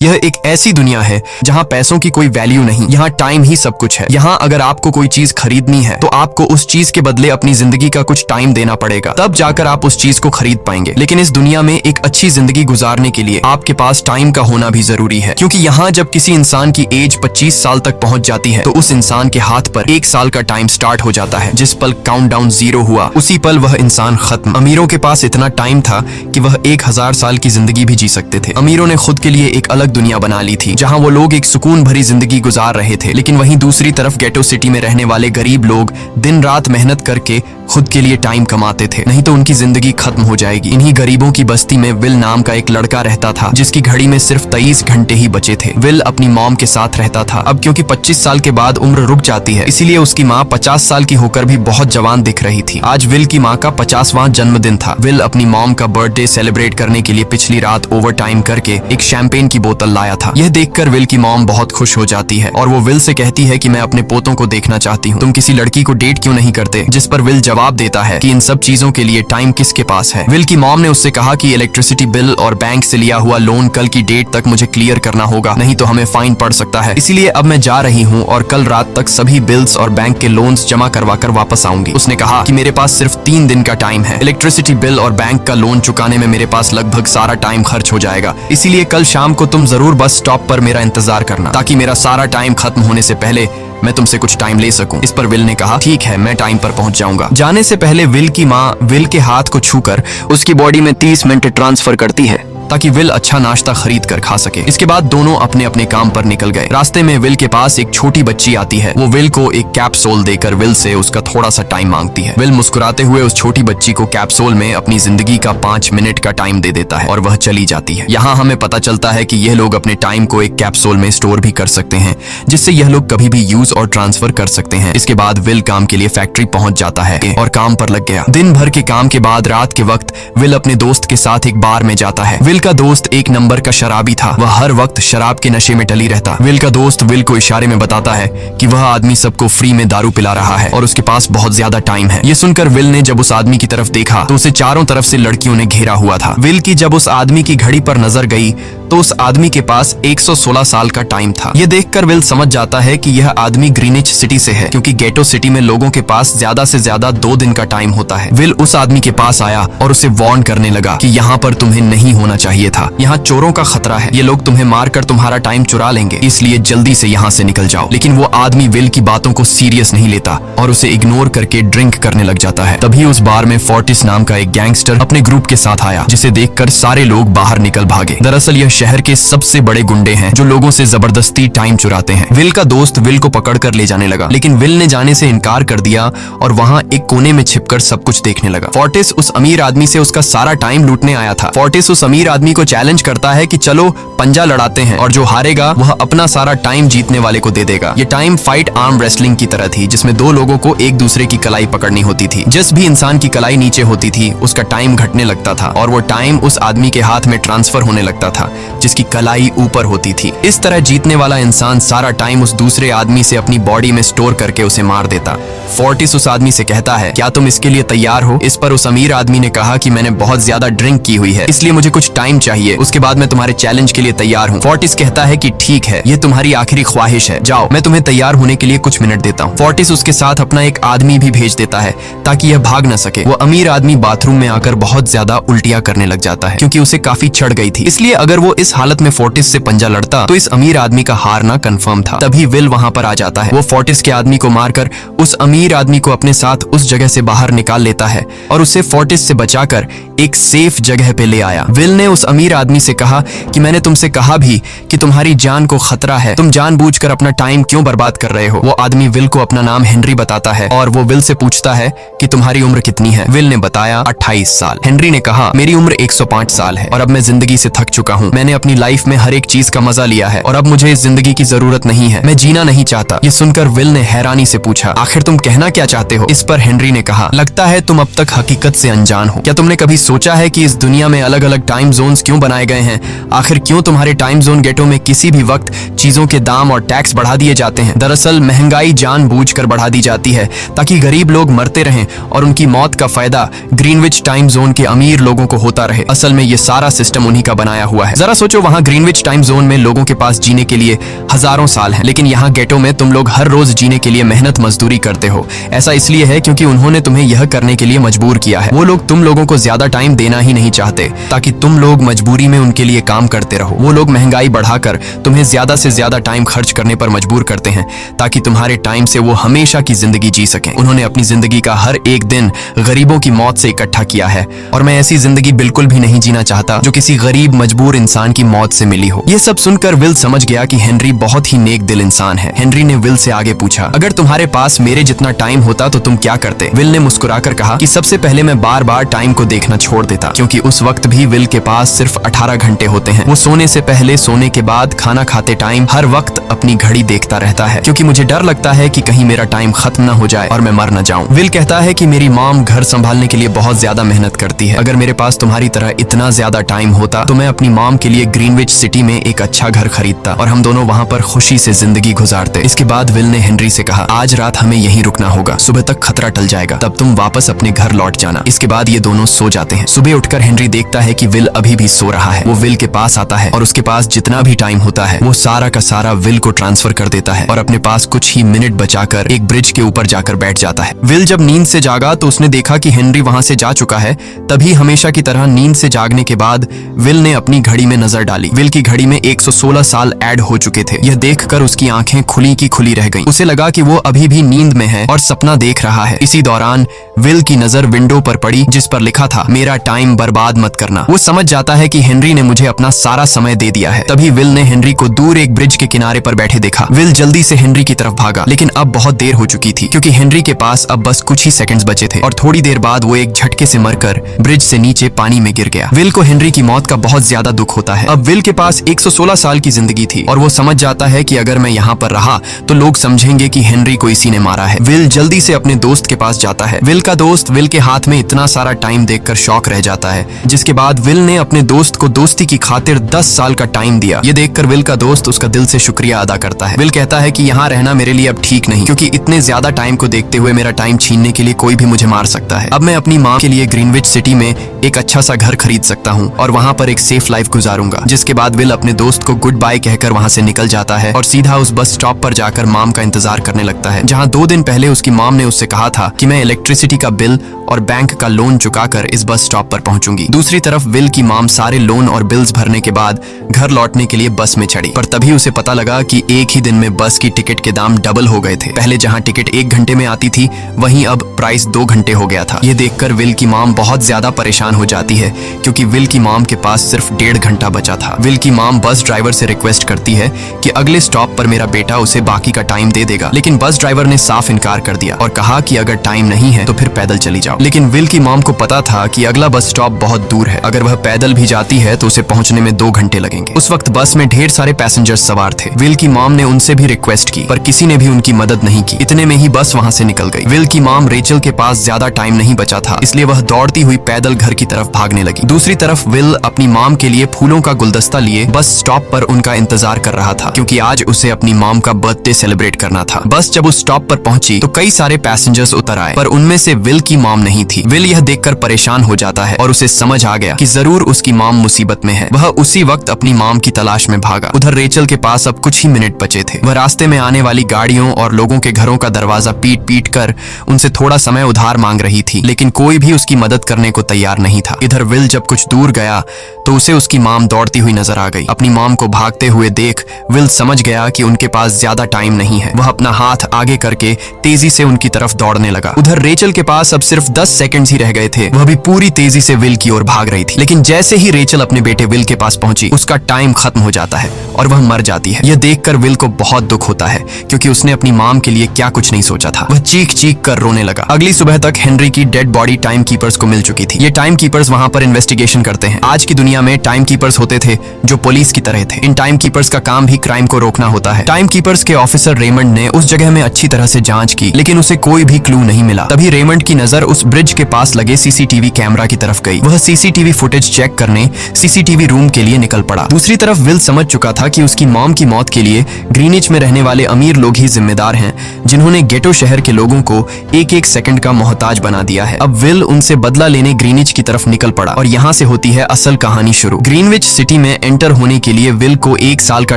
यह एक ऐसी दुनिया है जहाँ पैसों की कोई वैल्यू नहीं, यहाँ टाइम ही सब कुछ है। यहाँ अगर आपको कोई चीज खरीदनी है तो आपको उस चीज के बदले अपनी जिंदगी का कुछ टाइम देना पड़ेगा, तब जाकर आप उस चीज को खरीद पाएंगे। लेकिन इस दुनिया में एक अच्छी जिंदगी गुजारने के लिए आपके पास टाइम का होना भी जरूरी है, क्योंकि यहाँ जब किसी इंसान की एज 25 साल तक पहुंच जाती है तो उस इंसान के हाथ पर 1 साल का टाइम स्टार्ट हो जाता है। जिस पल काउंटडाउन 0 हुआ उसी पल वह इंसान खत्म। अमीरों के पास इतना टाइम था कि वह 1000 साल की जिंदगी भी जी सकते थे। अमीरों ने खुद के लिए एक अलग दुनिया बना ली थी जहां वो लोग एक सुकून भरी जिंदगी गुजार रहे थे। लेकिन वहीं दूसरी तरफ गेटो सिटी में रहने वाले गरीब लोग दिन रात मेहनत करके खुद के लिए टाइम कमाते थे, नहीं तो उनकी जिंदगी खत्म हो जाएगी। इन्हीं गरीबों की बस्ती में विल नाम का एक लड़का रहता था जिसकी घड़ी में सिर्फ 23 घंटे ही बचे थे। विल अपनी मॉम के साथ रहता था। अब क्योंकि 25 साल के बाद उम्र रुक जाती है, इसीलिए उसकी माँ 50 साल की होकर भी बहुत जवान दिख रही थी। आज विल की माँ का 50वां जन्मदिन था। विल अपनी मॉम का बर्थडे सेलिब्रेट करने के लिए पिछली रात ओवर टाइम करके एक शैंपेन की बोतल लाया था। यह देखकर विल की मॉम बहुत खुश हो जाती है और वो विल से कहती है कि मैं अपने पोतों को देखना चाहती हूँ, तुम किसी लड़की को डेट क्यों नहीं करते? जिस पर विल जवाब देता है कि इन सब चीजों के लिए टाइम किसके पास है। विल की मॉम ने उससे कहा कि इलेक्ट्रिसिटी बिल और बैंक से लिया हुआ लोन कल की डेट तक मुझे क्लियर करना होगा, नहीं तो हमें फाइन पड़ सकता है। इसीलिए अब मैं जा रही हूँ और कल रात तक सभी बिल्स और बैंक के लोन्स जमा करवा कर वापस आऊंगी। उसने कहा कि मेरे पास सिर्फ 3 दिन का टाइम है। इलेक्ट्रिसिटी बिल और बैंक का लोन चुकाने में मेरे पास लगभग सारा टाइम खर्च हो जाएगा, इसीलिए कल शाम को तुम जरूर बस स्टॉप पर मेरा इंतजार करना, ताकि मेरा सारा टाइम खत्म होने से पहले मैं तुमसे कुछ टाइम ले सकूं। इस पर विल ने कहा ठीक है, मैं टाइम पर पहुंच जाऊंगा। जाने से पहले विल की माँ विल के हाथ को छूकर उसकी बॉडी में 30 मिनट ट्रांसफर करती है ताकि विल अच्छा नाश्ता खरीद कर खा सके। इसके बाद दोनों अपने अपने काम पर निकल गए। रास्ते में विल के पास एक छोटी बच्ची आती है। वो विल को एक कैप्सूल देकर विल से उसका थोड़ा सा टाइम मांगती है। विल मुस्कुराते हुए उस छोटी बच्ची को कैप्सूल में अपनी जिंदगी का 5 मिनट का टाइम दे देता है और वह चली जाती है। यहाँ हमें पता चलता है कि यह लोग अपने टाइम को एक कैप्सूल में स्टोर भी कर सकते हैं, जिससे यह लोग कभी भी यूज और ट्रांसफर कर सकते हैं। इसके बाद विल काम के लिए फैक्ट्री पहुंच जाता है और काम पर लग गया। दिन भर के काम के बाद रात के वक्त विल अपने दोस्त के साथ एक बार में जाता है। विल का दोस्त एक नंबर का शराबी था। वह हर वक्त शराब के नशे में टली रहता। विल का दोस्त विल को इशारे में बताता है कि वह आदमी सबको फ्री में दारू पिला रहा है और उसके पास बहुत ज्यादा टाइम है। ये सुनकर विल ने जब उस आदमी की तरफ देखा तो उसे चारों तरफ से लड़कियों ने घेरा हुआ था। विल की जब उस आदमी की घड़ी पर नजर गई तो उस आदमी के पास 116 साल का टाइम था। ये देखकर विल समझ जाता है कि यह आदमी ग्रीनिच सिटी से है, क्योंकि गेटो सिटी में लोगों के पास ज्यादा से ज्यादा 2 दिन का टाइम होता है। विल उस आदमी के पास आया और उसे वार्न करने लगा कि यहाँ पर तुम्हें नहीं होना चाहिए था। यहाँ चोरों का खतरा है, ये लोग तुम्हें मारकर तुम्हारा टाइम चुरा लेंगे, इसलिए जल्दी से यहाँ से निकल जाओ। लेकिन वो आदमी विल की बातों को सीरियस नहीं लेता और उसे इग्नोर करके ड्रिंक करने लग जाता है। तभी उस बार में फोर्टिस नाम का एक गैंगस्टर अपने ग्रुप के साथ आया, जिसे देखकर सारे लोग बाहर निकल भागे। दरअसल यह शहर के सबसे बड़े गुंडे हैं जो लोगों से जबरदस्ती टाइम चुराते हैं। विल का दोस्त विल को पकड़कर ले जाने लगा, लेकिन विल ने जाने से इनकार कर दिया और वहाँ एक कोने में छिपकर सब कुछ देखने लगा। फोर्टिस उस अमीर आदमी से उसका सारा टाइम लूटने आया था। फोर्टिस उस अमीर आदमी को चैलेंज करता है कि चलो पंजा लड़ाते हैं और जो हारेगा वह अपना सारा टाइम जीतने वाले को दे देगा। ये टाइम फाइट आर्म रेसलिंग की तरह थी, जिसमें 2 लोगों को एक दूसरे की कलाई पकड़नी होती थी। जिस भी इंसान की कलाई नीचे होती थी उसका टाइम घटने लगता था और वो टाइम उस आदमी के हाथ में ट्रांसफर होने लगता था जिसकी कलाई ऊपर होती थी। इस तरह जीतने वाला इंसान सारा टाइम उस दूसरे आदमी से अपनी बॉडी में स्टोर करके उसे मार देता। फोर्टिस उस आदमी से कहता है क्या तुम इसके लिए तैयार हो? इस पर उस अमीर आदमी ने कहा कि मैंने बहुत ज्यादा ड्रिंक की हुई है, इसलिए मुझे कुछ टाइम चाहिए, उसके बाद मैं तुम्हारे चैलेंज के लिए तैयार हूँ। फोर्टिस कहता है कि ठीक है, ये तुम्हारी आखिरी ख्वाहिश है, जाओ, मैं तुम्हें तैयार होने के लिए कुछ मिनट देता हूँ। फोर्टिस उसके साथ अपना एक आदमी भी भेज देता है ताकि यह भाग न सके। वो अमीर आदमी बाथरूम में आकर बहुत ज्यादा उल्टियां करने लग जाता है क्योंकि उसे काफी चढ़ गई थी। इसलिए अगर वो इस हालत में फोर्टिस से पंजा लड़ता तो इस अमीर आदमी का हारना कंफर्म था। तभी विल वहां पर आ जाता है। वो फोर्टिस के आदमी को मारकर उस अमीर आदमी को अपने साथ उस जगह से बाहर निकाल लेता है और उसे फोर्टिस से बचाकर एक सेफ जगह पे ले आया। विल ने उस अमीर आदमी से कहा कि मैंने तुमसे कहा भी कि तुम्हारी जान को खतरा है, तुम जानबूझकर अपना टाइम क्यों बर्बाद कर रहे हो? वो आदमी विल को अपना नाम हेनरी बताता है और वो विल से पूछता है कि तुम्हारी उम्र कितनी है? विल ने बताया 28 साल। हेनरी ने कहा मेरी उम्र 105 साल है और अब मैं जिंदगी से थक चुका हूँ। मैंने अपनी लाइफ में हर एक चीज का मजा लिया है और अब मुझे इस जिंदगी की जरूरत नहीं है, मैं जीना नहीं चाहता। ये सुनकर विल ने हैरानी से पूछा आखिर तुम कहना क्या चाहते हो? इस पर हेनरी ने कहा लगता है तुम अब तक हकीकत से अनजान हो। क्या तुमने कभी सोचा है कि इस दुनिया में अलग अलग टाइम जोन्स क्यों बनाए गए हैं? आखिर क्यों तुम्हारे टाइम जोन गेटो में किसी भी वक्त चीजों के दाम और टैक्स बढ़ा दिए जाते हैं। दरअसल महंगाई जानबूझकर बढ़ा दी जाती है ताकि गरीब लोग मरते रहें और उनकी मौत का फायदा ग्रीनविच टाइम जोन के अमीर लोगों को होता रहे। असल में ये सारा सिस्टम उन्हीं का बनाया हुआ है। जरा सोचो, वहाँ ग्रीनविच टाइम जोन में लोगों के पास जीने के लिए हजारों साल हैं, लेकिन यहाँ गेटो में तुम लोग हर रोज जीने के लिए मेहनत मजदूरी करते हो। ऐसा इसलिए है क्योंकि उन्होंने तुम्हें यह करने के लिए मजबूर किया है। वो लोग तुम लोगों को ज्यादा टाइम देना ही नहीं चाहते ताकि तुम लोग मजबूरी में उनके लिए काम करते रहो। वो लोग महंगाई बढ़ाकर तुम्हें ज्यादा से ज्यादा टाइम खर्च करने पर मजबूर करते हैं ताकि तुम्हारे टाइम से वो हमेशा की जिंदगी जी सकें। उन्होंने अपनी जिंदगी का हर एक दिन गरीबों की मौत से इकट्ठा किया है और मैं ऐसी जिंदगी बिल्कुल भी नहीं जीना चाहता जो किसी गरीब मजबूर इंसान की मौत से मिली हो। ये सब सुनकर विल समझ गया कि हेनरी बहुत ही नेक दिल इंसान है। हेनरी ने विल से आगे पूछा, अगर तुम्हारे पास मेरे जितना टाइम होता तो तुम क्या करते? विल ने मुस्कुराकर कहा कि सबसे पहले मैं बार बार टाइम को देखना छोड़ देता, क्योंकि उस वक्त भी विल के पास सिर्फ 18 घंटे होते हैं। वो सोने से पहले, सोने के बाद, खाना खाते टाइम हर वक्त अपनी घड़ी देखता रहता है, क्योंकि मुझे डर लगता है कि कहीं मेरा टाइम खत्म न हो जाए और मैं मर न जाऊं। विल कहता है कि मेरी मॉम घर संभालने के लिए बहुत ज्यादा मेहनत करती है। अगर मेरे पास तुम्हारी तरह इतना ज्यादा टाइम होता तो मैं अपनी मॉम के लिए ग्रीनविच सिटी में एक अच्छा घर खरीदता और हम दोनों वहाँ पर खुशी से जिंदगी गुजारते। इसके बाद विल ने हेनरी से कहा, आज रात हमें यहीं रुकना होगा, सुबह तक खतरा टल जाएगा, तब तुम वापस अपने घर लौट जाना। इसके बाद ये दोनों सो जाते हैं। सुबह उठकर हेनरी देखता है कि विल अभी भी सो रहा है। वो विल के पास आता है और उसके पास जितना भी टाइम होता है वो सारा का सारा विल को ट्रांसफर कर देता है और अपने पास कुछ ही मिनट बचाकर एक ब्रिज के ऊपर जाकर बैठ जाता है। विल जब नींद से जागा तो उसने देखा कि हेनरी वहां से जा चुका है। तभी हमेशा की तरह नींद से जागने के बाद विल ने अपनी घड़ी में नजर डाली। विल की घड़ी में 116 साल ऐड हो चुके थे। यह देखकर उसकी आंखें खुली की खुली रह गईं। उसे लगा कि वो अभी भी नींद में है और सपना देख रहा है। इसी दौरान विल की नजर विंडो पर पड़ी जिस पर लिखा था, मेरा टाइम बर्बाद मत करना। वो समझ जाता है कि हेनरी ने मुझे अपना सारा समय दे दिया है। तभी विल ने हेनरी को दूर एक ब्रिज के किनारे पर बैठे देखा। विल जल्दी से हेनरी की तरफ भागा, लेकिन अब बहुत देर हो चुकी थी क्योंकि हेनरी के पास अब बस कुछ ही सेकंड्स बचे थे और थोड़ी देर बाद वो एक झटके से मरकर ब्रिज से नीचे पानी में गिर गया। विल को हेनरी की मौत का बहुत ज्यादा दुख होता है। अब विल के पास 116 साल की जिंदगी थी और वो समझ जाता है कि अगर मैं यहाँ पर रहा तो लोग समझेंगे कि हेनरी को इसी ने मारा है। विल जल्दी से अपने दोस्त के पास जाता है। विल का दोस्त विल के हाथ में इतना सारा टाइम देखकर शॉक रह जाता है, जिसके बाद विल ने अपने दोस्त को दोस्ती की खातिर 10 साल का टाइम दिया। ये देखकर विल का दोस्त उसका दिल से शुक्रिया अदा करता है। विल कहता है कि यहाँ रहना मेरे लिए अब ठीक नहीं, क्योंकि इतने ज्यादा टाइम को देखते हुए मेरा टाइम छीनने के लिए कोई भी मुझे मार सकता है। अब मैं अपनी माँ के लिए ग्रीनविच सिटी में एक अच्छा सा घर खरीद सकता हूँ और वहाँ पर एक सेफ लाइफ गुजारूंगा। जिसके बाद विल अपने दोस्त को गुड बाय कहकर वहाँ से निकल जाता है और सीधा उस बस स्टॉप पर जाकर मॉम का इंतजार करने लगता है, जहाँ 2 दिन पहले उसकी मॉम ने उससे कहा था कि मैं इलेक्ट्रिसिटी का बिल और बैंक का लोन चुकाकर इस बस स्टॉप पर पहुंचूंगी। दूसरी तरफ विल की मॉम सारे लोन और बिल्स भरने के बाद घर लौटने के लिए बस में चढ़ी, पर तभी उसे पता लगा कि एक ही दिन में बस की टिकट के दाम डबल हो गए थे। पहले जहां टिकट 1 घंटे में आती थी वहीं अब प्राइस 2 घंटे हो गया था। ये देखकर विल की मॉम बहुत ज्यादा परेशान हो जाती है क्योंकि विल की मॉम के पास सिर्फ 1.5 घंटा बचा था। विल की मॉम बस ड्राइवर से रिक्वेस्ट करती है कि अगले स्टॉप पर मेरा बेटा उसे बाकी का टाइम दे देगा, लेकिन बस ड्राइवर ने साफ इनकार कर दिया और कहा कि अगर टाइम नहीं है तो फिर पैदल चली जाओ। लेकिन विल की मॉम को पता था कि अगला बस स्टॉप बहुत दूर है। अगर वह पैदल भी जाती है तो उसे पहुंचने में 2 घंटे लगेंगे। उस वक्त बस में ढेर सारे पैसेंजर्स सवार थे। विल की मॉम ने उनसे भी रिक्वेस्ट की पर किसी ने भी उनकी मदद नहीं की। इतने में ही बस वहां से निकल गई। विल की मॉम रेचल के पास ज्यादा टाइम नहीं बचा था, इसलिए वह दौड़ती हुई पैदल घर की तरफ भागने लगी। दूसरी तरफ विल अपनी मॉम के लिए फूलों का गुलदस्ता लिए बस स्टॉप पर उनका इंतजार कर रहा था, क्योंकि आज उसे अपनी मॉम का बर्थडे सेलिब्रेट करना था। बस जब उस स्टॉप पर पहुंची तो कई सारे पैसेंजर्स उतर आए, पर उनमें से विल की मॉम नहीं थी। विल यह देखकर परेशान हो जाता है और उसे समझ आ गया कि जरूर उसकी मॉम मुसीबत में है। वह उसी वक्त अपनी मॉम की तलाश में भागा। उधर रेचल के पास अब कुछ ही मिनट बचे थे। वह रास्ते में आने वाली गाड़ियों और लोगों के घरों का दरवाजा पीट पीट कर उनसे थोड़ा समय उधार मांग रही थी, लेकिन कोई भी उसकी मदद करने को तैयार नहीं था। इधर विल जब कुछ दूर गया तो उसे उसकी मॉम दौड़ती हुई नजर आ गई। अपनी मॉम को भागते हुए देख विल समझ गया कि उनके पास ज्यादा टाइम नहीं है। वह अपना हाथ आगे करके तेजी से उनकी तरफ दौड़ने लगा। उधर रेचल के पास अब सिर्फ 10 सेकंड्स ही रह गए थे। वह भी पूरी तेजी से विल की ओर भाग रही थी, लेकिन जैसे ही रेचल अपने बेटे विल के पास पहुंची उसका टाइम खत्म हो जाता है और वह मर जाती है। यह देखकर विल को बहुत दुख होता है क्योंकि उसने अपनी मॉम के लिए क्या कुछ नहीं सोचा था। वह चीख चीख कर रोने लगा। अगली सुबह तक हेनरी की डेड बॉडी टाइम कीपर्स को मिल चुकी थी। ये टाइम कीपर्स वहां पर इन्वेस्टिगेशन करते हैं। आज की दुनिया में टाइम कीपर्स होते थे जो पुलिस की तरह थे। इन टाइम कीपर्स का काम भी क्राइम को रोकना होता है। टाइम कीपर्स के ऑफिसर रेमंड ने उस जगह में अच्छी तरह से जांच की, लेकिन उसे कोई भी क्लू नहीं मिला। तभी रेमंड की नजर उस ब्रिज के पास लगे सीसीटीवी कैमरा की तरफ गई। वह सीसीटीवी फुटेज चेक करने सीसीटीवी रूम के लिए निकल पड़ा। दूसरी तरफ विल समझ चुका था कि उसकी मॉम की मौत के लिए ग्रीनिच में रहने वाले अमीर लोग ही जिम्मेदार हैं, जिन्होंने गेटो शहर के लोगों को एक एक सेकंड का मोहताज बना दिया है। अब विल उनसे बदला लेने ग्रीनिच की तरफ निकल पड़ा और यहाँ से होती है असल कहानी शुरू। ग्रीनविच सिटी में एंटर होने के लिए विल को 1 साल का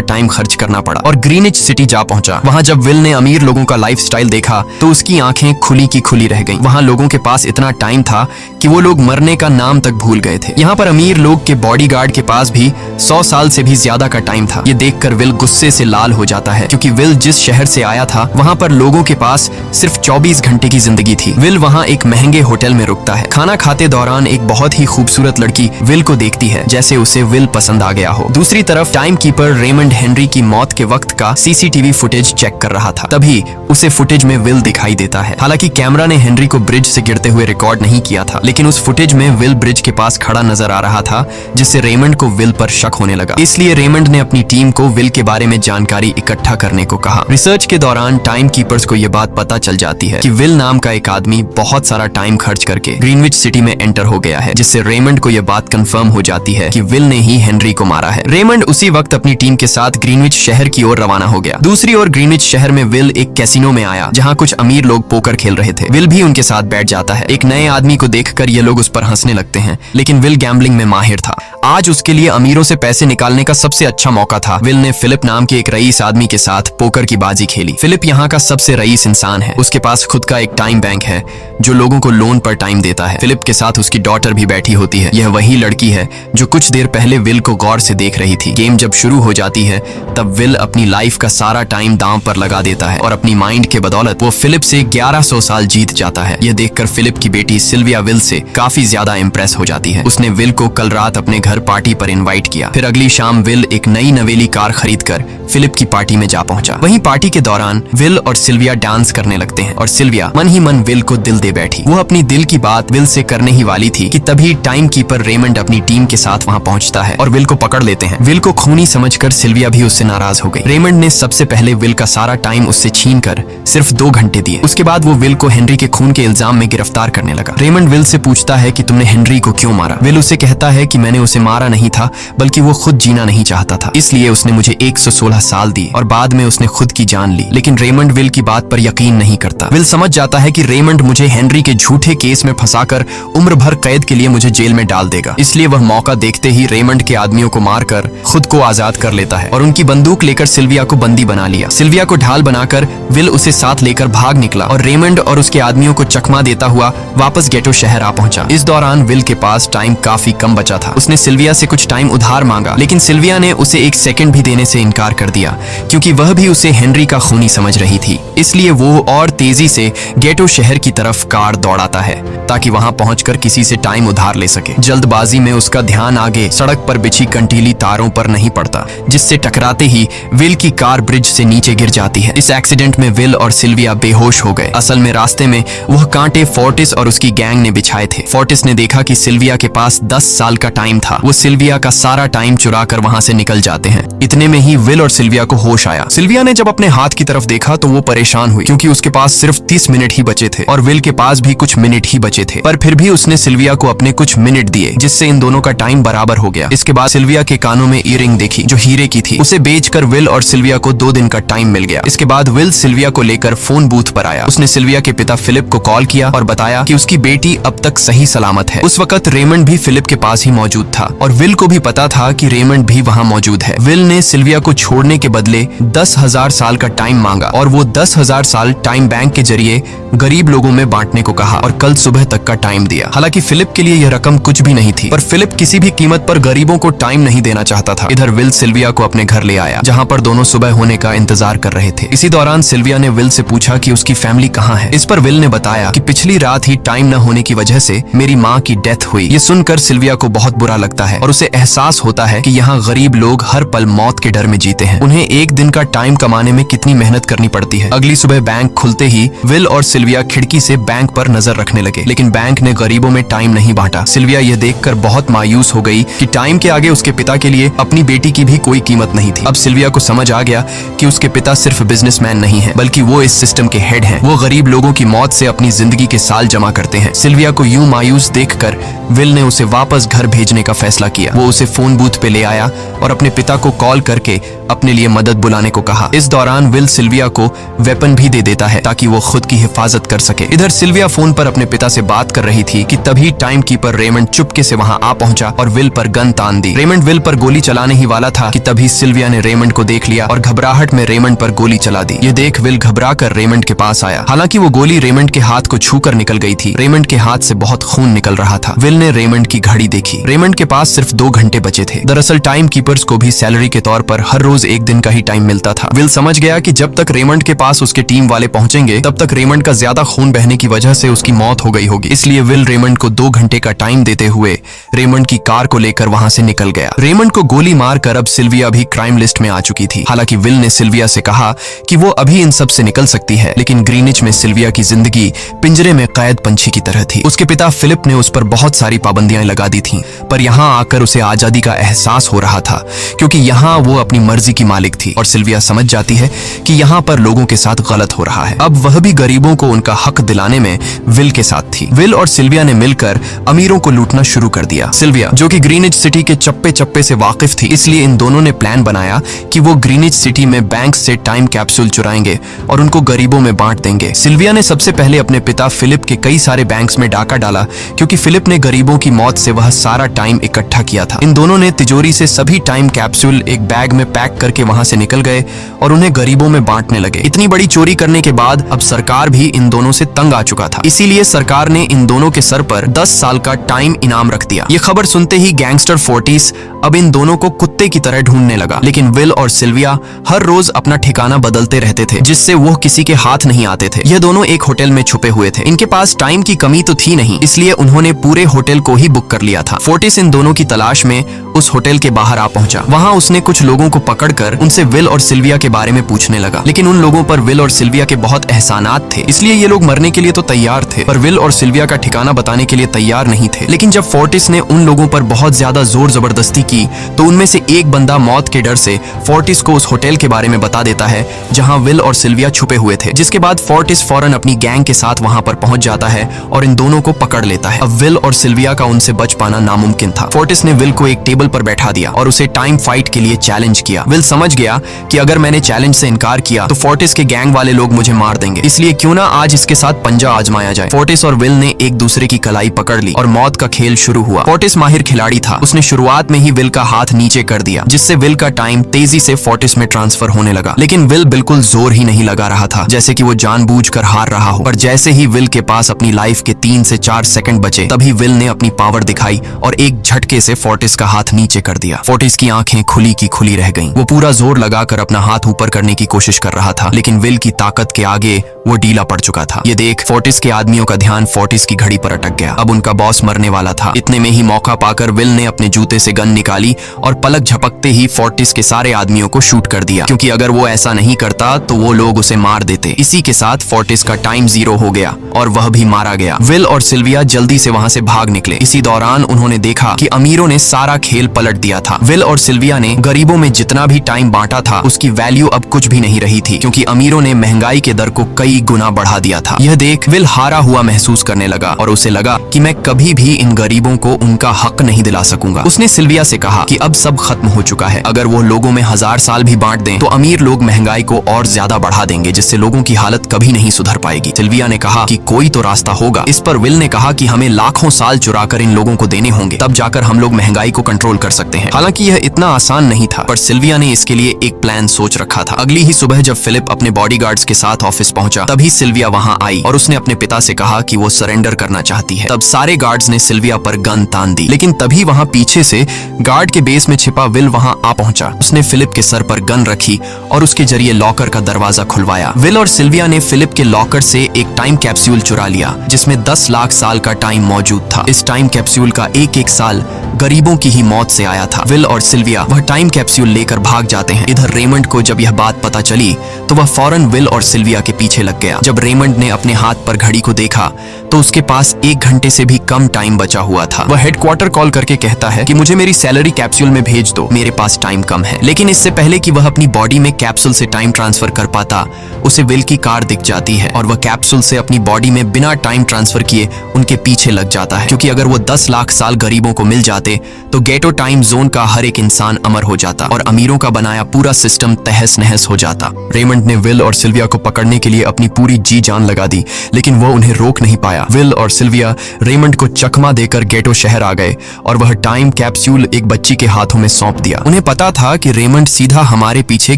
टाइम खर्च करना पड़ा और ग्रीनिच सिटी जा पहुंचा। वहां जब विल ने अमीर लोगों का लाइफस्टाइल देखा तो उसकी आंखें खुली की खुली रह गईं। वहां लोगों के पास इतना टाइम था कि वो लोग मरने का नाम तक भूल गए थे। यहाँ पर अमीर लोग के बॉडीगार्ड के पास भी 100 साल से भी ज्यादा का टाइम था। ये देखकर विल गुस्से से लाल हो जाता है क्योंकि विल जिस शहर से आया था वहां पर लोगों के पास सिर्फ 24 घंटे की जिंदगी थी। विल वहां एक महंगे होटल में रुकता है। खाना खाते दौरान एक बहुत ही खूबसूरत लड़की विल को देखती है, जैसे उसे विल पसंद आ गया हो। दूसरी तरफ टाइम कीपर रेमंड हेनरी की मौत के वक्त का सीसीटीवी फुटेज चेक कर रहा था। तभी उसे फुटेज में विल दिखाई देता है। हालांकि कैमरा ने हेनरी को ब्रिज से गिरते हुए रिकॉर्ड नहीं किया था, लेकिन उस फुटेज में विल ब्रिज के पास खड़ा नजर आ रहा था, जिससे रेमंड को विल पर शक होने लगा। इसलिए रेमंड ने अपनी टीम को विल के बारे में जानकारी इकट्ठा करने को कहा। रिसर्च के दौरान टाइम कीपर्स को यह बात पता चल जाती है कि विल नाम का एक आदमी बहुत सारा टाइम खर्च करके ग्रीनविच सिटी में एंटर हो गया है, जिससे रेमंड को यह बात कंफर्म हो जाती है कि विल ने ही हेनरी को मारा है। रेमंड उसी वक्त अपनी टीम के साथ ग्रीनविच शहर की ओर रवाना हो गया। दूसरी ओर ग्रीनविच शहर में विल एक कैसीनो में आया, जहां कुछ अमीर लोग पोकर खेल रहे थे। विल भी उनके साथ बैठ जाता है। एक नए आदमी को देखकर ये लोग उस पर हंसने लगते हैं, लेकिन विल गैम्बलिंग में माहिर था। आज उसके लिए अमीरों से पैसे निकालने का सबसे अच्छा मौका था। विल ने फिलिप नाम के एक रईस आदमी के साथ पोकर की बाजी खेली। फिलिप यहाँ का सबसे रईस इंसान है। उसके पास खुद का एक टाइम बैंक है जो लोगों को लोन पर टाइम देता है। फिलिप के साथ उसकी डॉटर भी बैठी होती है। यह वही लड़की है जो कुछ देर पहले विल को गौर से देख रही थी। गेम जब शुरू हो जाती है तब विल अपनी लाइफ का सारा टाइम दांव पर लगा देता है और अपनी माइंड के बदौलत वो फिलिप से 1100 साल जीत जाता है। यह देखकर फिलिप की बेटी सिल्विया विल से काफी ज्यादा इम्प्रेस हो जाती है। उसने विल को कल रात अपने घर पार्टी पर इनवाइट किया। फिर अगली शाम विल एक नई नवेली कार खरीदकर फिलिप की पार्टी में जा पहुंचा। वहीं पार्टी के दौरान विल और सिल्विया डांस करने लगते हैं और सिल्विया मन ही मन विल को दिल दे बैठी। वो अपनी दिल की बात विल से करने ही वाली थी कि तभी टाइम कीपर रेमंड अपनी टीम के साथ वहां पहुंचता है और विल को पकड़ लेते हैं। विल को खूनी समझकर सिल्विया भी उससे नाराज हो गई। रेमंड ने सबसे पहले विल का सारा टाइम उससे छीन कर सिर्फ 2 घंटे दिए। उसके बाद वो विल को हेनरी के खून के इल्जाम में गिरफ्तार करने लगा। रेमंड विल से पूछता है कि तुमने हेनरी को क्यों मारा। विल उसे कहता है कि मैंने उसे मारा नहीं था, बल्कि वो खुद जीना नहीं चाहता था, इसलिए उसने मुझे 116 साल दिए और बाद में उसने खुद की जान ली। लेकिन रेमंड विल की बात पर यकीन नहीं करता। विल समझ जाता है कि रेमंड मुझे हेनरी के झूठे केस में फंसाकर उम्र भर कैद के लिए मुझे जेल में डाल देगा। इसलिए वह मौका देखते ही रेमंड के आदमियों को मारकर खुद को आजाद कर लेता है और उनकी बंदूक लेकर सिल्विया को बंदी बना लिया। सिल्विया को ढाल बनाकर विल उसे साथ लेकर भाग निकला और रेमंड और उसके आदमियों को चकमा देता हुआ वापस गेटो शहर आ पहुंचा। इस दौरान विल के पास टाइम काफी कम बचा था। उसने सिल्विया से कुछ टाइम उधार मांगा, लेकिन सिल्विया ने उसे 1 सेकंड भी देने से इनकार कर दिया क्योंकि वह भी उसे हेनरी का खूनी समझ रही थी। इसलिए वो और तेजी से गेटो शहर की तरफ कार दौड़ाता है ताकि वहां पहुंचकर किसी से टाइम उधार ले सके। जल्दबाजी में उसका ध्यान आगे सड़क पर बिछी कंटीली तारों पर नहीं पड़ता, जिससे टकराते ही विल की कार ब्रिज से नीचे गिर जाती है। इस एक्सीडेंट में विल और सिल्विया बेहोश हो गए। असल में रास्ते में वह कांटे फोर्टिस और उसकी गैंग ने बिछाए थे। फोर्टिस ने देखा कि सिल्विया के पास 10 साल का टाइम था। वो सिल्विया का सारा टाइम चुरा कर वहां से निकल जाते हैं। इतने में ही विल और सिल्विया को होश आया। सिल्विया ने जब अपने हाथ की तरफ देखा तो वो परेशान हुई क्योंकि उसके पास सिर्फ 30 मिनट ही बचे थे और विल के पास भी कुछ मिनट ही बचे थे। पर फिर भी उसने सिल्विया को अपने कुछ मिनट दिए, जिससे इन दोनों का टाइम बराबर हो गया। इसके बाद सिल्विया के कानों में ईयरिंग देखी जो हीरे की थी। उसे बेचकर विल और सिल्विया को 2 दिन का टाइम मिल गया। इसके बाद विल सिल्विया को लेकर फोन बूथ पर आया। उसने सिल्विया के पिता फिलिप को कॉल किया और बताया कि उसकी बेटी अब तक सही सलामत है। उस वक्त रेमंड भी फिलिप के पास ही मौजूद था और विल को भी पता था कि रेमंड भी वहां मौजूद है। विल ने सिल्विया को छोड़ने छोड़ने के बदले 10,000 साल का टाइम मांगा और वो 10,000 साल टाइम बैंक के जरिए गरीब लोगों में बांटने को कहा और कल सुबह तक का टाइम दिया। हालांकि फिलिप के लिए यह रकम कुछ भी नहीं थी, पर फिलिप किसी भी कीमत पर गरीबों को टाइम नहीं देना चाहता था। इधर विल सिल्विया को अपने घर ले आया, जहाँ पर दोनों सुबह होने का इंतजार कर रहे थे। इसी दौरान सिल्विया ने विल से पूछा कि उसकी फैमिली कहाँ है। इस पर विल ने बताया कि पिछली रात ही टाइम न होने की वजह से मेरी माँ की डेथ हुई। ये सुनकर सिल्विया को बहुत बुरा लगता है और उसे एहसास होता है कि यहाँ गरीब लोग हर पल मौत के डर में जीते हैं। उन्हें एक दिन का टाइम कमाने में कितनी मेहनत करनी पड़ती है। अगली सुबह बैंक खुलते ही विल और सिल्विया खिड़की से बैंक पर नजर रखने लगे, लेकिन बैंक ने गरीबों में टाइम नहीं बांटा। सिल्विया यह देखकर बहुत मायूस हो गई कि टाइम के आगे उसके पिता के लिए अपनी बेटी की भी कोई कीमत नहीं थी। अब सिल्विया को समझ आ गया कि उसके पिता सिर्फ बिजनेसमैन नहीं है, बल्कि वो इस सिस्टम के हेड हैं। वो गरीब लोगों की मौत से अपनी जिंदगी के साल जमा करते हैं। सिल्विया को यूं मायूस देखकर विल ने उसे वापस घर भेजने का फैसला किया। वो उसे फोन बूथ पे ले आया और अपने पिता को कॉल करके अपने लिए मदद बुलाने को कहा। इस दौरान विल सिल्विया को वेपन भी दे देता है ताकि वो खुद की हिफाजत कर सके। इधर सिल्विया फोन पर अपने पिता से बात कर रही थी कि तभी टाइम कीपर रेमंड चुपके से वहां आ पहुंचा और विल पर गन तान दी। रेमंड विल पर गोली चलाने ही वाला था कि तभी सिल्विया ने रेमंड को देख लिया और घबराहट में रेमंड पर गोली चला दी। ये देख विल घबरा कर रेमंड के पास आया। हालांकि वो गोली रेमंड के हाथ को छूकर निकल गई थी। रेमंड के हाथ से बहुत खून निकल रहा था। विल ने रेमंड की घड़ी देखी। रेमंड के पास सिर्फ 2 घंटे बचे थे। दरअसल टाइम कीपर्स को भी सैलरी के तौर पर हर रोज 1 दिन का ही टाइम मिलता था। विल समझ गया कि जब तक रेमंड के पास उसके टीम वाले पहुंचेंगे तब तक रेमंड का ज्यादा खून बहने की वजह से उसकी मौत हो गई होगी। इसलिए विल रेमंड को 2 घंटे का टाइम देते हुए रेमंड की कार को लेकर वहां से निकल गया। रेमंड को गोली मारकर अब सिल्विया भी क्राइम लिस्ट में आ चुकी थी। हालांकि विल ने सिल्विया से कहा कि वो अभी इन सब से निकल सकती है, लेकिन ग्रीनिच में सिल्विया की जिंदगी पिंजरे में कैद पंछी की तरह थी। उसके पिता फिलिप ने उस पर बहुत सारी पाबंदियां लगा दी थीं, पर यहाँ आकर उसे आजादी का एहसास हो रहा था, क्योंकि यहाँ वो अपनी मर्जी की मालिक थी और सिल्विया समझ जाती है कि यहाँ पर लोगों के साथ गलत हो रहा है। अब वह भी गरीबों को उनका हक दिलाने में विल के साथ थी। विल और सिल्विया ने मिलकर अमीरों को लूटना शुरू कर दिया। सिल्विया, जो कि ग्रीनिच सिटी के चप्पे चप्पे से वाकिफ थी, इसलिए इन दोनों ने प्लान बनाया कि वो ग्रीनिच सिटी में बैंक से टाइम कैप्सूल चुराएंगे और उनको गरीबों में बांट देंगे। सिल्विया ने सबसे पहले अपने पिता फिलिप के कई सारे बैंक्स में डाका डाला, क्योंकि फिलिप ने गरीबों की मौत से वह सारा टाइम इकट्ठा किया था। इन दोनों ने तिजोरी से सभी टाइम कैप्सूल एक बैग में पैक करके वहां से निकल गए और उन्हें गरीबों में बांटने लगे। इतनी बड़ी चोरी करने के बाद अब सरकार भी इन दोनों से तंग आ चुका था, इसीलिए सरकार ने इन दोनों के सर पर 10 साल का टाइम इनाम रख दिया। ये खबर सुनते ही गैंगस्टर फोर्टिस अब इन दोनों को कुत्ते की तरह ढूंढने लगा, लेकिन विल और सिल्विया हर रोज अपना ठिकाना बदलते रहते थे, जिससे वो किसी के हाथ नहीं आते थे। ये दोनों एक होटल में छुपे हुए थे। इनके पास टाइम की कमी तो थी नहीं, इसलिए उन्होंने पूरे होटल को ही बुक कर लिया था। फोर्टिस इन दोनों की तलाश में उस होटल के बाहर आ पहुंचा। वहां उसने कुछ लोगों को पकड़कर उनसे विल और सिल्विया के बारे में पूछने लगा, लेकिन उन लोगों पर विल और सिल्विया के बहुत एहसानात थे, इसलिए ये लोग मरने के लिए तो तैयार थे, पर विल और सिल्विया का ठिकाना बताने के लिए तैयार नहीं थे। लेकिन जब फोर्टिस ने उन लोगों पर बहुत ज्यादा जोर जबरदस्ती की, तो उनमें से एक बंदा मौत के डर से फोर्टिस को उस होटल के बारे में बता देता है जहां विल और सिल्विया छुपे हुए थे, जिसके बाद फोर्टिस फौरन अपनी गैंग के साथ वहां पर पहुंच जाता है और इन दोनों को पकड़ लेता है। अब विल और सिल्विया का उनसे बच पाना नामुमकिन था। फोर्टिस ने विल को एक टेबल पर बैठा दिया और उसे टाइम फाइट के लिए चैलेंज किया। विल समझ गया कि अगर मैंने चैलेंज से इनकार किया तो फोर्टिस के गैंग वाले लोग मुझे मार देंगे, इसलिए क्यों ना आज इसके साथ पंजा आजमाया जाए। फोर्टिस और विल ने एक दूसरे की कलाई पकड़ ली और मौत का खेल शुरू हुआ। फोर्टिस माहिर खिलाड़ी था, उसने शुरुआत में ही विल का हाथ नीचे कर दिया, जिससे विल का टाइम तेजी से फोर्टिस में ट्रांसफर होने लगा। लेकिन विल बिल्कुल जोर ही नहीं लगा रहा था, जैसे कि वो जानबूझकर हार रहा हो। पर जैसे ही विल के पास अपनी लाइफ के 3 से 4 सेकंड बचे, तभी विल ने अपनी पावर दिखाई और एक झटके से फोर्टिस का हाथ नीचे कर दिया। फोर्टिस की आंखें खुली की खुली रह गईं। वो पूरा जोर लगाकर अपना हाथ ऊपर करने की कोशिश कर रहा था, लेकिन विल की ताकत के आगे वो ढीला पड़ चुका था। ये देख फोर्टिस के आदमियों का ध्यान फोर्टिस की घड़ी पर अटक गया। अब उनका बॉस मरने वाला था। इतने में ही मौका पाकर विल ने अपने जूते से गन निकाली और पलक झपकते ही फोर्टिस के सारे आदमियों को शूट कर दिया, क्योंकि अगर वो ऐसा नहीं करता तो वो लोग उसे मार देते। इसी के साथ फोर्टिस का टाइम 0 हो गया और वह भी मारा गया। विल और सिल्विया जल्दी से वहां से भाग निकले। इसी दौरान उन्होंने देखा कि अमीरों ने सारा खेल पलट दिया था। विल और सिल्विया ने गरीबों में जितना भी टाइम बांटा था उसकी वैल्यू अब कुछ भी नहीं रही थी, क्योंकि अमीरों ने महंगाई के दर को कई गुना बढ़ा दिया था। यह देख विल हारा हुआ महसूस करने लगा और उसे लगा कि मैं कभी भी इन गरीबों को उनका हक नहीं दिला सकूंगा। उसने सिल्विया से कहा कि अब सब खत्म हो चुका है, अगर वो लोगों में 1000 साल भी बांट दें तो अमीर लोग महंगाई को और ज्यादा बढ़ा देंगे, जिससे लोगों की हालत कभी नहीं सुधर पाएगी। सिल्विया ने कहा कि कोई तो रास्ता होगा। इस पर विल ने कहा कि हमें लाखों साल चुराकर इन लोगों को देने होंगे, तब जाकर हम लोग महंगाई को कंट्रोल कर सकते हैं। हालांकि यह इतना आसान नहीं था, पर सिल्विया ने इसके लिए एक प्लान सोच रखा था। अगली ही सुबह जब फिलिप अपने बॉडीगार्ड्स के साथ ऑफिस पहुंचा, तभी सिल्विया वहां आई और उसने अपने पिता से कहा कि वो सरेंडर करना चाहती है। तब सारे गार्ड्स ने सिल्विया पर गन तान दी, लेकिन तभी वहां पीछे से गार्ड के बेस में छिपा विल वहां आ पहुंचा। उसने फिलिप के सर पर गन रखी और उसके जरिए लॉकर का दरवाजा खुलवाया। विल और सिल्विया ने फिलिप के लॉकर से एक टाइम कैप्सूल चुरा लिया, जिसमें 10 लाख साल का टाइम मौजूद था। इस टाइम कैप्सूल का एक एक साल गरीबों की ही मौत से आया था। विल और सिल्विया वह टाइम कैप्सूल लेकर भाग जाते हैं। इधर रेमंड को जब यह बात पता चली तो वह फौरन विल और सिल्विया के पीछे लग गया। जब रेमंड ने अपने हाथ पर घड़ी को देखा तो उसके पास 1 घंटे से भी कम टाइम बचा हुआ था। वह हेडक्वार्टर कॉल करके कहता है कि मुझे मेरी सैलरी कैप्सूल में भेज दो, मेरे पास टाइम कम है। लेकिन इससे पहले कि वह अपनी बॉडी में कैप्सूल से टाइम ट्रांसफर कर पाता, उसे विल की कार दिख जाती है और वह कैप्सूल से अपनी बॉडी में बिना टाइम ट्रांसफर किए उनके पीछे लग जाता है, क्योंकि अगर वो 10 लाख साल गरीबों को मिल जाते तो गेटो टाइम जोन का हर एक इंसान अमर हो जाता और अमीरों का बनाया पूरा सिस्टम तहस नहस हो जाता। रेमंड ने विल और सिल्विया को पकड़ने के लिए अपनी पूरी जी जान लगा दी, लेकिन वो उन्हें रोक नहीं पाया। विल और सिल्विया रेमंड को चकमा देकर गेटो शहर आ गए और वह टाइम कैप्सूल एक बच्ची के हाथों में सौंप दिया। उन्हें पता था कि रेमंड सीधा हमारे पीछे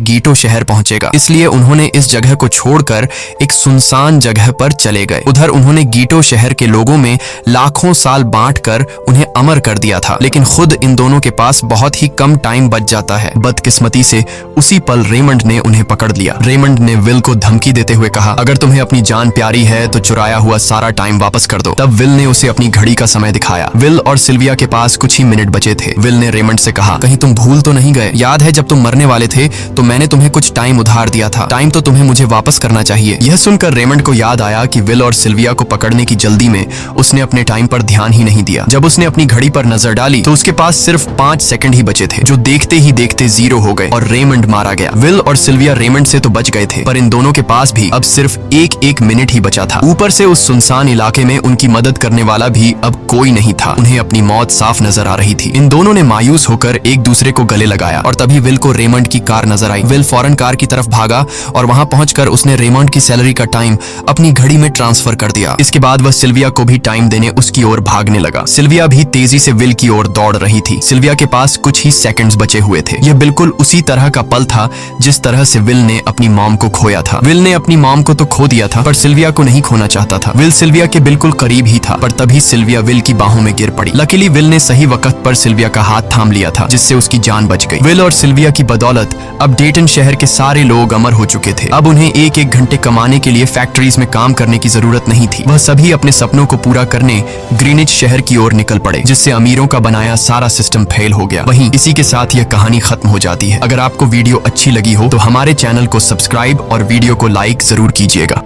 गीटो शहर पहुंचेगा, इसलिए उन्होंने इस जगह को छोड़कर एक सुनसान जगह पर चले गए। उधर उन्होंने गीटो शहर के लोगों में लाखों साल बांटकर उन्हें अमर कर दिया था, लेकिन खुद इन दोनों के पास बहुत ही कम टाइम बच जाता है। बदकिस्मती से उसी पल रेमंड ने उन्हें पकड़ लिया। रेमंड ने विल को धमकी देते हुए कहा, अगर तुम्हें अपनी जान प्यारी है तो चुराया हुआ सारा टाइम वापस कर दो। तब विल ने उसे अपनी घड़ी का समय दिखाया। विल और सिल्विया के पास कुछ ही मिनट बचे थे। विल ने रेमंड से कहा, कहीं तुम भूल तो नहीं गए? याद है जब तुम मरने वाले थे तो मैंने तुम्हें कुछ टाइम उधार दिया था, टाइम तो तुम्हें मुझे वापस करना चाहिए। यह सुनकर रेमंड को याद आया कि विल और सिल्विया को पकड़ने की जल्दी में उसने अपने टाइम पर ध्यान ही नहीं दिया। जब उसने अपनी घड़ी पर नजर डाली तो उसके पास सिर्फ 5 सेकंड ही बचे थे, जो देखते ही देखते 0 हो गए और रेमंड मारा गया। विल और सिल्विया रेमंड से तो बच गए थे, पर इन दोनों के पास भी अब सिर्फ एक मिनट ही बचा था। ऊपर से उस सुनसान इलाके में उनकी मदद करने वाला भी अब कोई नहीं था। उन्हें अपनी मौत साफ नजर आ रही थी। इन दोनों ने मायूस होकर एक दूसरे को गले लगाया और तभी विल को रेमंड की कार नजर आई। विल फौरन कार की तरफ भागा और वहां पहुंचकर उसने रेमंड की सैलरी का टाइम अपनी घड़ी में ट्रांसफर कर दिया। इसके बाद वह सिल्विया को भी टाइम देने उसकी ओर भागने लगा। सिल्विया भी तेजी से विल की ओर दौड़ रही थी। सिल्विया के पास कुछ ही सेकंड्स बचे हुए थे। यह बिल्कुल उसी तरह का पल था जिस तरह से विल ने अपनी मॉम को खोया था। विल ने अपनी मॉम को तो खो दिया था, पर सिल्विया को नहीं खोना चाहता था। विल सिल्विया के बिल्कुल करीब ही था, पर तभी सिल्विया विल की बाहों में गिर पड़ी। लकीली विल ने सही वक्त पर सिल्विया का हाथ थाम लिया था, जिससे उसकी जान बच गई। विल और सिल्विया की बदौलत अब डेटन शहर के सारे लोग अमर हो चुके थे। अब उन्हें एक घंटे कमाने के लिए फैक्ट्रीज में काम करने की जरूरत नहीं थी। वह सभी अपने सपनों को पूरा करने ग्रीनिच शहर की ओर निकल पड़े, जिससे अमीरों का बनाया सारा सिस्टम फेल हो गया। वहीं इसी के साथ यह कहानी खत्म हो जाती है। अगर आपको वीडियो अच्छी लगी हो तो हमारे चैनल को सब्सक्राइब और वीडियो को लाइक जरूर कीजिएगा।